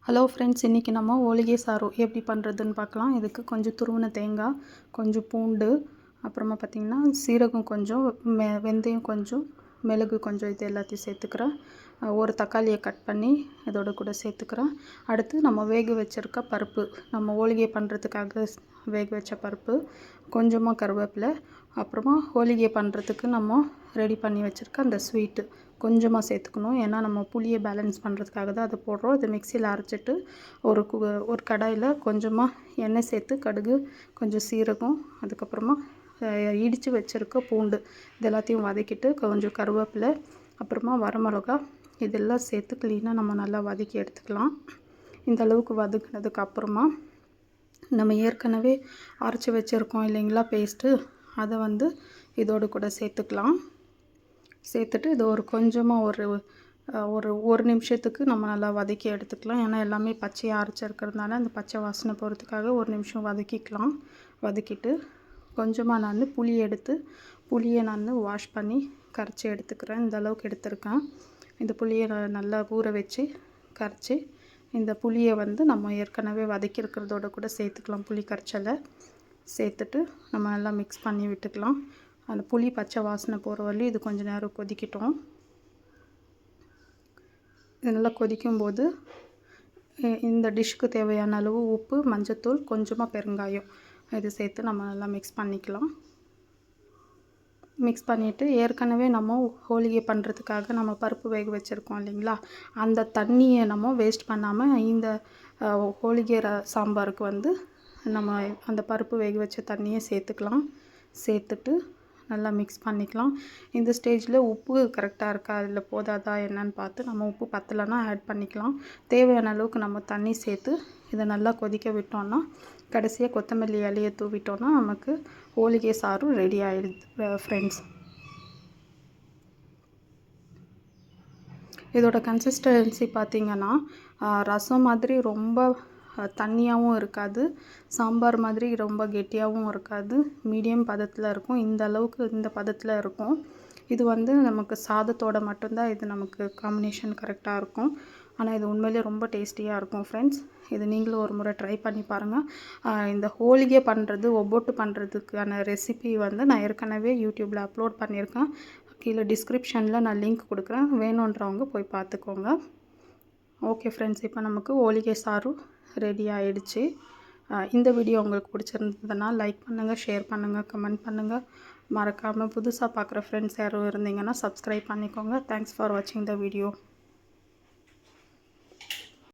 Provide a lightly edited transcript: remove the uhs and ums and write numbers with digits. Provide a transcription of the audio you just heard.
Hello friends, இன்றைக்கி நம்ம ஓலிகை சாறு எப்படி பண்ணுறதுன்னு பார்க்கலாம். இதுக்கு கொஞ்சம் துருவின தேங்காய், கொஞ்சம் பூண்டு, அப்புறமா பார்த்திங்கன்னா சீரகம் கொஞ்சம், வெந்தயம் கொஞ்சம், மிளகு கொஞ்சம், இது எல்லாத்தையும் சேர்த்துக்கிறேன். ஒரு தக்காளியை கட் பண்ணி இதோட கூட சேர்த்துக்கிறேன். அடுத்து நம்ம வேக வச்சுருக்க பருப்பு, நம்ம ஓலிகை பண்ணுறதுக்காக வேக வச்ச பருப்பு, கொஞ்சமாக கருவேப்பிலை, அப்புறமா ஹோலிகை பண்ணுறதுக்கு நம்ம ரெடி பண்ணி வச்சுருக்க அந்த ஸ்வீட்டு கொஞ்சமாக சேர்த்துக்கணும். ஏன்னா நம்ம புளியை பேலன்ஸ் பண்ணுறதுக்காக தான் அதை போடுறோம். இது மிக்சியில் அரைச்சிட்டு ஒரு கடாயில் கொஞ்சமாக எண்ணெய் சேர்த்து கடுகு, கொஞ்சம் சீரகம், அதுக்கப்புறமா இடித்து வச்சுருக்க பூண்டு இது எல்லாத்தையும் வதக்கிட்டு கொஞ்சம் கருவேப்பிலை, அப்புறமா வரமிளகா இதெல்லாம் சேர்த்து க்ளீனாக நம்ம நல்லா வதக்கி எடுத்துக்கலாம். இந்த அளவுக்கு வதக்கினதுக்கு அப்புறமா நம்ம ஏற்கனவே அரைச்சி வச்சுருக்கோம் இல்லைங்களா பேஸ்ட்டு, அதை இதோடு கூட சேர்த்துக்கலாம். சேர்த்துட்டு இது கொஞ்சமாக ஒரு நிமிஷத்துக்கு நம்ம நல்லா வதக்கி எடுத்துக்கலாம். ஏன்னா எல்லாமே பச்சையாக அரைச்சிருக்கிறதுனால அந்த பச்சை வாசனை போகிறதுக்காக ஒரு நிமிஷம் வதக்கிக்கலாம். வதக்கிட்டு கொஞ்சமாக நான் புளியை நான் வாஷ் பண்ணி கரைச்சி எடுத்துக்கிறேன். இந்த அளவுக்கு எடுத்துருக்கேன். இந்த புளியை நல்லா ஊற வச்சு கரைச்சி இந்த புளியை நம்ம ஏற்கனவே வதக்கியிருக்கிறதோட கூட சேர்த்துக்கலாம். புளி கரைச்சலை சேர்த்துட்டு நம்ம நல்லா மிக்ஸ் பண்ணி விட்டுக்கலாம். அந்த புளி பச்சை வாசனை போகிற வரலையும் இது கொஞ்சம் நேரம் கொதிக்கட்டும். இது நல்லா கொதிக்கும்போது இந்த டிஷ்ஷுக்கு தேவையான அளவு உப்பு, மஞ்சத்தூள், கொஞ்சமாக பெருங்காயம் இது சேர்த்து நம்ம நல்லா மிக்ஸ் பண்ணிக்கலாம். மிக்ஸ் பண்ணிவிட்டு ஏற்கனவே நம்ம ஹோலிகை பண்ணுறதுக்காக நம்ம பருப்பு வேக வச்சுருக்கோம் இல்லைங்களா, அந்த தண்ணியை நம்ம வேஸ்ட் பண்ணாமல் இந்த ஹோலிகை சாம்பாருக்கு நம்ம அந்த பருப்பு வேக வச்ச தண்ணியை சேர்த்துக்கலாம். சேர்த்துட்டு நல்லா மிக்ஸ் பண்ணிக்கலாம். இந்த ஸ்டேஜில் உப்பு கரெக்டாக இருக்கா, அதில் போதாதா என்னன்னு பார்த்து நம்ம உப்பு பத்தலைன்னா ஆட் பண்ணிக்கலாம். தேவையான அளவுக்கு நம்ம தண்ணி சேர்த்து இதை நல்லா கொதிக்க விட்டோம்னா, கடைசியாக கொத்தமல்லி இலையை தூவிட்டோன்னா நமக்கு ஹோலிகை சாறு ரெடி ஆகிடுது ஃப்ரெண்ட்ஸ். இதோட கன்சிஸ்டன்சி பார்த்திங்கன்னா ரசம் மாதிரி ரொம்ப தண்ணியாகவும் இருக்காது, சாம்பார் மாதிரி ரொம்ப கெட்டியாகவும் இருக்காது, மீடியம் பதத்தில் இருக்கும். இந்த அளவுக்கு இந்த பதத்தில் இருக்கும். இது நமக்கு சாதத்தோடு மட்டும்தான் இது நமக்கு காம்பினேஷன் கரெக்டாக இருக்கும். ஆனால் இது உண்மையிலே ரொம்ப டேஸ்டியாக இருக்கும் ஃப்ரெண்ட்ஸ். இது நீங்களும் ஒரு முறை ட்ரை பண்ணி பாருங்கள். இந்த ஹோலிகை பண்ணுறது, ஒவ்வொட்டு பண்ணுறதுக்கான ரெசிபி நான் ஏற்கனவே யூடியூப்பில் அப்லோட் பண்ணியிருக்கேன். கீழே டிஸ்கிரிப்ஷனில் நான் லிங்க் கொடுக்குறேன், வேணுன்றவங்க போய் பார்த்துக்கோங்க. ஓகே ஃப்ரெண்ட்ஸ், இப்போ நமக்கு ஹோலிகை சாறு ரெடி ஆகிடுச்சு. இந்த வீடியோ உங்களுக்கு பிடிச்சிருந்ததுன்னா லைக் பண்ணுங்கள், ஷேர் பண்ணுங்கள், கமெண்ட் பண்ணுங்கள். மறக்காமல் புதுசாக பார்க்குற ஃப்ரெண்ட்ஸ் யாரும் இருந்தீங்கன்னா சப்ஸ்கிரைப் பண்ணிக்கோங்க. தேங்க்ஸ் ஃபார் வாட்சிங் த வீடியோ.